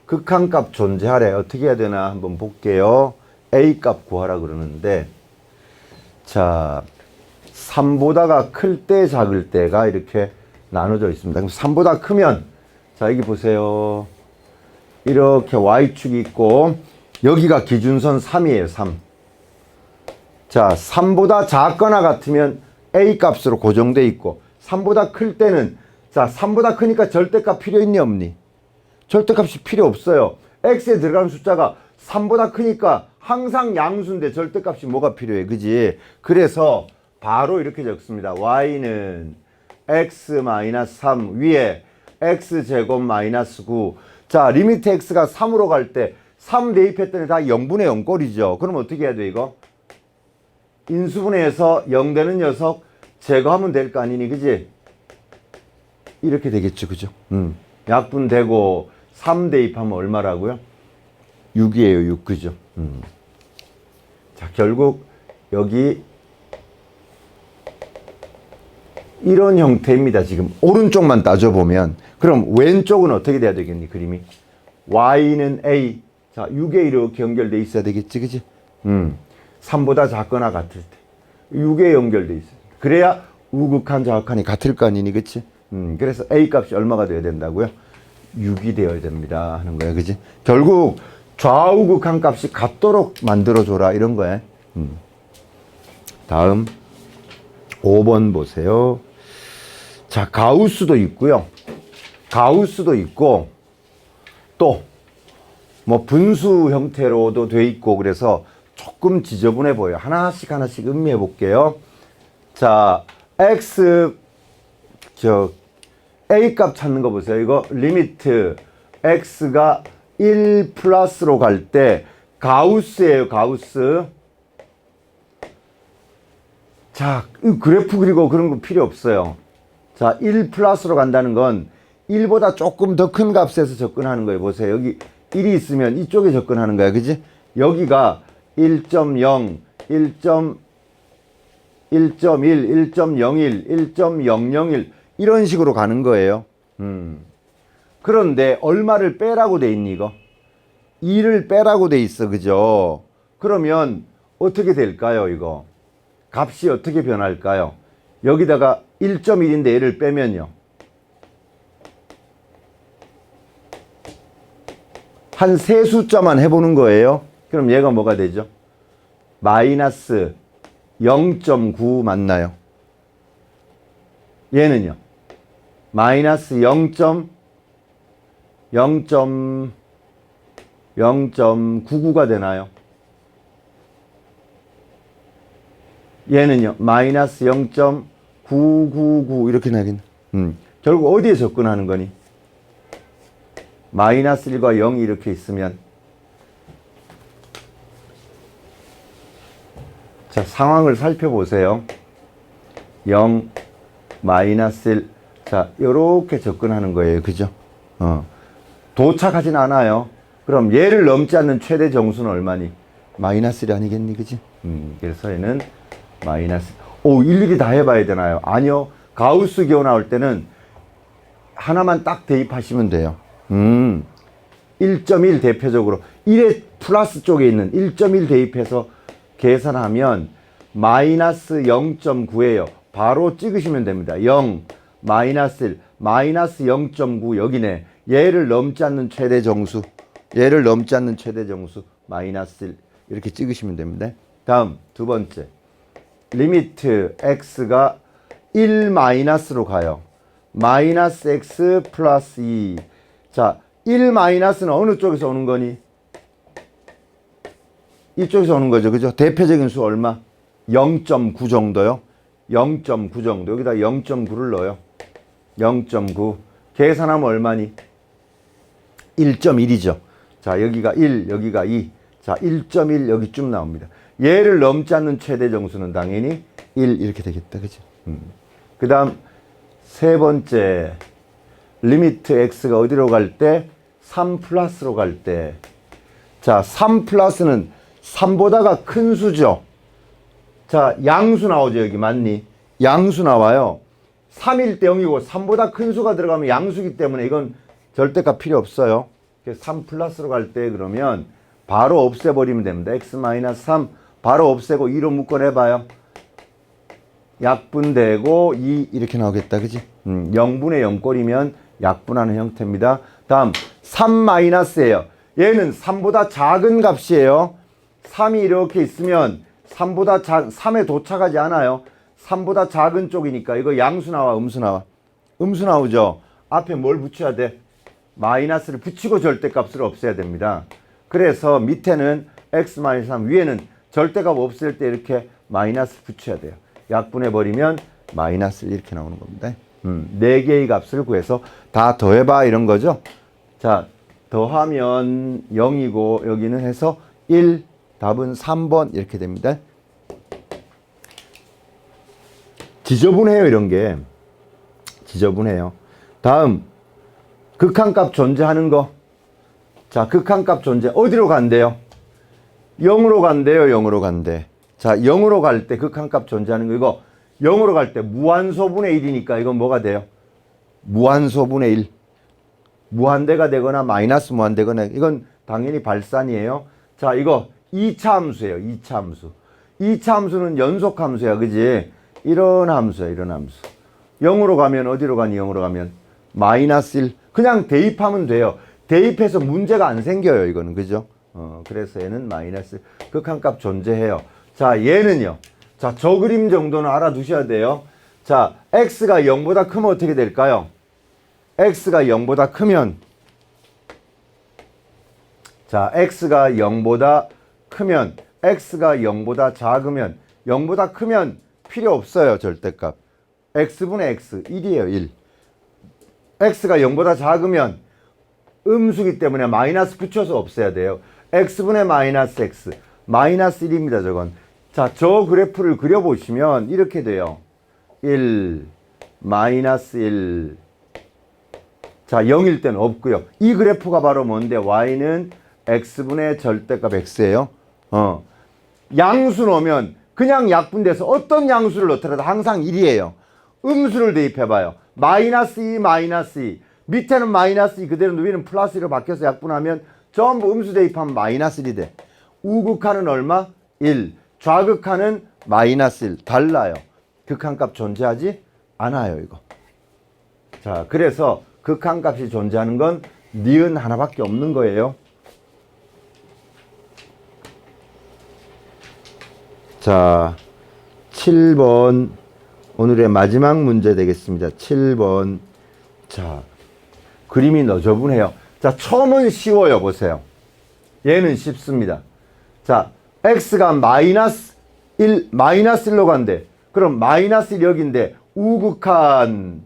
극한값 존재하래. 어떻게 해야 되나 한번 볼게요. A값 구하라 그러는데, 자, 3보다가 클 때, 작을 때가 이렇게 나눠져 있습니다. 그럼 3보다 크면, 자, 여기 보세요. 이렇게 Y축이 있고, 여기가 기준선 3이에요, 3. 자, 3보다 작거나 같으면 A 값으로 고정돼 있고, 3보다 클 때는, 자, 3보다 크니까 절대값 필요 있니, 없니? 절대값이 필요 없어요. X에 들어가는 숫자가 3보다 크니까 항상 양수인데 절대값이 뭐가 필요해, 그지? 그래서 바로 이렇게 적습니다. Y는 X-3 위에 X제곱 마이너스 9. 자, 리미트 X가 3으로 갈 때 3 대입했더니 다 0분의 0 꼴이죠. 그럼 어떻게 해야 돼, 이거? 인수분해해서 0 되는 녀석 제거하면 될 거 아니니, 그지? 이렇게 되겠죠, 그죠? 약분되고 3 대입하면 얼마라고요? 6이에요, 6, 그죠? 자, 결국 여기 이런 형태입니다. 지금 오른쪽만 따져보면. 그럼 왼쪽은 어떻게 돼야 되겠니, 그림이? Y는 A. 자, 6에 이렇게 연결돼 있어야 되겠지, 그지? 3보다 작거나 같을 때 6에 연결돼 있어요. 그래야 우극한 좌극한이 같을 거 아니니, 그치? 그래서 A 값이 얼마가 돼야 된다고요? 6이 되어야 됩니다 하는 거야, 그지? 결국 좌우극한 값이 같도록 만들어줘라 이런 거야. 다음 5번 보세요. 자, 가우스도 있고요. 가우스도 있고 또 뭐 분수 형태로도 돼 있고, 그래서 조금 지저분해 보여요. 하나씩 음미해 볼게요. 자, A 값 찾는 거 보세요. 이거 리미트 X가 1 플러스로 갈 때 가우스예요, 가우스. 자, 그래프 그리고 그런 거 필요 없어요. 자, 1 플러스로 간다는 건 1보다 조금 더 큰 값에서 접근하는 거예요. 보세요. 여기 1이 있으면 이쪽에 접근하는 거야, 그지? 여기가 1.0, 1.1, 1.01, 1.001 이런 식으로 가는 거예요. 그런데 얼마를 빼라고 돼 있니, 이거? 2를 빼라고 돼 있어, 그죠? 그러면 어떻게 될까요, 이거? 값이 어떻게 변할까요? 여기다가 1.1인데 얘를 빼면요. 한 세 숫자만 해보는 거예요. 그럼 얘가 뭐가 되죠? 마이너스 0.9 맞나요? 얘는요? 마이너스 0.99가 되나요? 얘는요? 마이너스 0.999 이렇게 나겠네. 결국 어디에 접근하는 거니? 마이너스 1과 0이 이렇게 있으면 자, 상황을 살펴보세요. 0, 마이너스 1. 자, 요렇게 접근하는 거예요. 그죠? 도착하진 않아요. 그럼 얘를 넘지 않는 최대 정수는 얼마니? 마이너스 1 아니겠니? 그지? 그래서 얘는 마이너스. 오, 일일이 다 해봐야 되나요? 아니요. 가우스 기호 나올 때는 하나만 딱 대입하시면 돼요. 1.1 대표적으로 1의 플러스 쪽에 있는 1.1 대입해서 계산하면 마이너스 0.9예요. 바로 찍으시면 됩니다. 0, 마이너스 1, 마이너스 0.9 여기네. 얘를 넘지 않는 최대 정수. 얘를 넘지 않는 최대 정수. 마이너스 1 이렇게 찍으시면 됩니다. 다음 두 번째. 리미트 x가 1 마이너스로 가요. 마이너스 x 플러스 2. 자, 1 마이너스는 어느 쪽에서 오는 거니? 이쪽에서 오는 거죠. 그죠? 대표적인 수 얼마? 0.9 정도요. 0.9 정도. 여기다 0.9를 넣어요. 0.9. 계산하면 얼마니? 1.1이죠. 자, 여기가 1, 여기가 2. 자, 1.1 여기 쭉 나옵니다. 얘를 넘지 않는 최대 정수는 당연히 1 이렇게 되겠다. 그죠? 그 다음 세 번째. 리미트 x가 어디로 갈 때? 3 플러스로 갈 때. 자, 3 플러스는 3보다가 큰 수죠. 자, 양수 나오죠. 여기 맞니? 양수 나와요. 3일 때 0이고 3보다 큰 수가 들어가면 양수기 때문에 이건 절대값 필요 없어요. 3 플러스로 갈 때 그러면 바로 없애버리면 됩니다. x-3 바로 없애고 2로 묶어내봐요. 약분되고 2 이렇게 나오겠다. 그지? 0분의 0꼴이면 약분하는 형태입니다. 다음 3-예요. 얘는 3보다 작은 값이에요. 3이 이렇게 있으면 3에 도착하지 않아요. 3보다 작은 쪽이니까 이거 양수 나와 음수 나와? 음수 나오죠. 앞에 뭘 붙여야 돼? 마이너스를 붙이고 절대값을 없애야 됩니다. 그래서 밑에는 x-3 위에는 절대값 없앨 때 이렇게 마이너스 붙여야 돼요. 약분해버리면 마이너스 이렇게 나오는 겁니다. 4개의 값을 구해서 다 더해봐 이런 거죠. 자, 더하면 0이고 여기는 해서 1, 답은 3번 이렇게 됩니다. 지저분해요. 이런 게 지저분해요. 다음 극한값 존재하는 거. 자, 극한값 존재 어디로 간대요? 0으로 간대요. 0으로 간대. 자, 0으로 갈 때 극한값 존재하는 거 이거 0으로 갈 때 무한소분의 1이니까 이건 뭐가 돼요? 무한소분의 1. 무한대가 되거나 마이너스 무한대거나 이건 당연히 발산이에요. 자, 이거 2차 함수예요. 2차 함수. 2차 함수는 연속 함수야. 그지? 이런 함수야. 이런 함수. 0으로 가면 어디로 가니? 0으로 가면 마이너스 1. 그냥 대입하면 돼요. 대입해서 문제가 안 생겨요. 이거는. 그죠? 그래서 얘는 마이너스 극한값 존재해요. 자, 얘는요. 자, 저 그림 정도는 알아두셔야 돼요. 자, x가 0보다 크면 어떻게 될까요? x가 0보다 크면 자, x가 0보다 크면 x가 0보다 작으면 0보다 크면 필요 없어요. 절대값. x분의 x 1이에요. 1. x가 0보다 작으면 음수기 때문에 마이너스 붙여서 없애야 돼요. x분의 마이너스 x 마이너스 1입니다. 저건. 자, 저 그래프를 그려보시면 이렇게 돼요. 1 마이너스 1. 자, 0일 때는 없고요. 이 그래프가 바로 뭔데? y는 x분의 절대값 x예요. 양수 넣으면 그냥 약분돼서 어떤 양수를 넣더라도 항상 1이에요. 음수를 대입해봐요. 마이너스 2, 마이너스 2. 밑에는 마이너스 2 그대로 위는 플러스 1로 바뀌어서 약분하면 전부 음수 대입하면 마이너스 1이 돼. 우극한은 얼마? 1. 좌극한은 마이너스 1. 달라요. 극한값 존재하지 않아요. 이거. 자, 그래서 극한값이 존재하는 건 니은 하나밖에 없는 거예요. 자, 7번 오늘의 마지막 문제 되겠습니다. 7번. 자, 그림이 너저분해요. 자, 처음은 쉬워요. 보세요. 얘는 쉽습니다. 자, x가 마이너스 1, 마이너스 1로 간대. 그럼 마이너스 1 여기인데 우극한,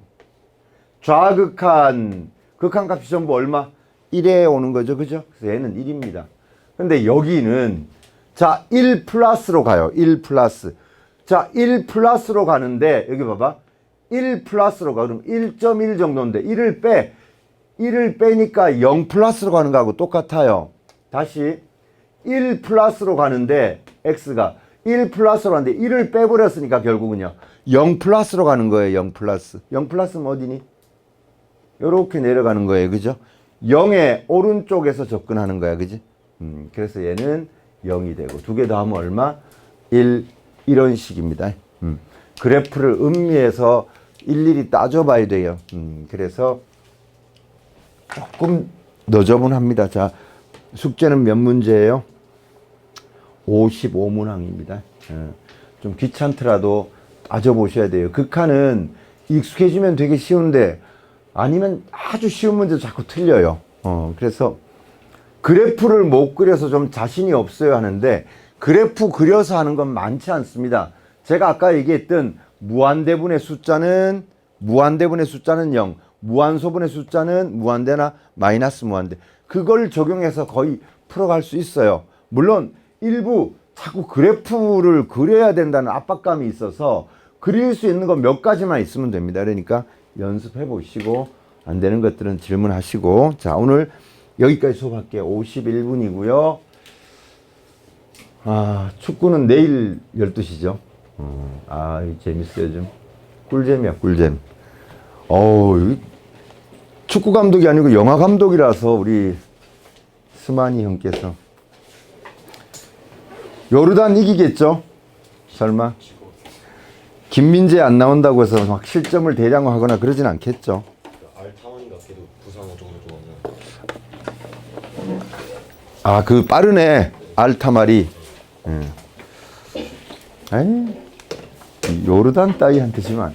좌극한, 극한값이 전부 얼마? 1에 오는 거죠. 그죠? 그래서 얘는 1입니다. 근데 여기는 자, 1 플러스로 가요. 1 플러스. 자, 1 플러스로 가는데 여기 봐봐. 1 플러스로 가. 그럼 1.1 정도인데 1을 빼니까 0 플러스로 가는 거하고 똑같아요. 다시 1 플러스로 가는데 x가 1 플러스로 가는데 1을 빼버렸으니까 결국은요 0 플러스로 가는 거예요. 0 플러스. 0 플러스는 어디니? 요렇게 내려가는 거예요. 그죠? 0의 오른쪽에서 접근하는 거야. 그지? 그래서 얘는 0이 되고 두 개 더 하면 얼마? 1 이런 식입니다. 그래프를 음미해서 일일이 따져봐야 돼요. 그래서 조금 너저분합니다. 자, 숙제는 몇 문제예요? 55문항입니다. 좀 귀찮더라도 따져보셔야 돼요. 극한은 익숙해지면 되게 쉬운데 아니면 아주 쉬운 문제도 자꾸 틀려요. 그래서 그래프를 못 그려서 좀 자신이 없어요 하는데 그래프 그려서 하는 건 많지 않습니다. 제가 아까 얘기했던 무한대분의 숫자는 0, 무한소분의 숫자는 무한대나 마이너스 무한대. 그걸 적용해서 거의 풀어갈 수 있어요. 물론 일부 자꾸 그래프를 그려야 된다는 압박감이 있어서 그릴 수 있는 건 몇 가지만 있으면 됩니다. 그러니까 연습해 보시고 안 되는 것들은 질문하시고. 자, 오늘 여기까지 수업할게요. 51분이고요. 축구는 내일 12시죠. 재밌어요. 좀 꿀잼이야, 꿀잼. 축구 감독이 아니고 영화 감독이라서 우리 스마니 형께서. 요르단 이기겠죠? 설마? 김민재 안 나온다고 해서 막 실점을 대량화하거나 그러진 않겠죠? 알타만이가 걔도 부상 정도 좋아하면. 그 빠르네. 알타말이. 요르단 따위한테 지만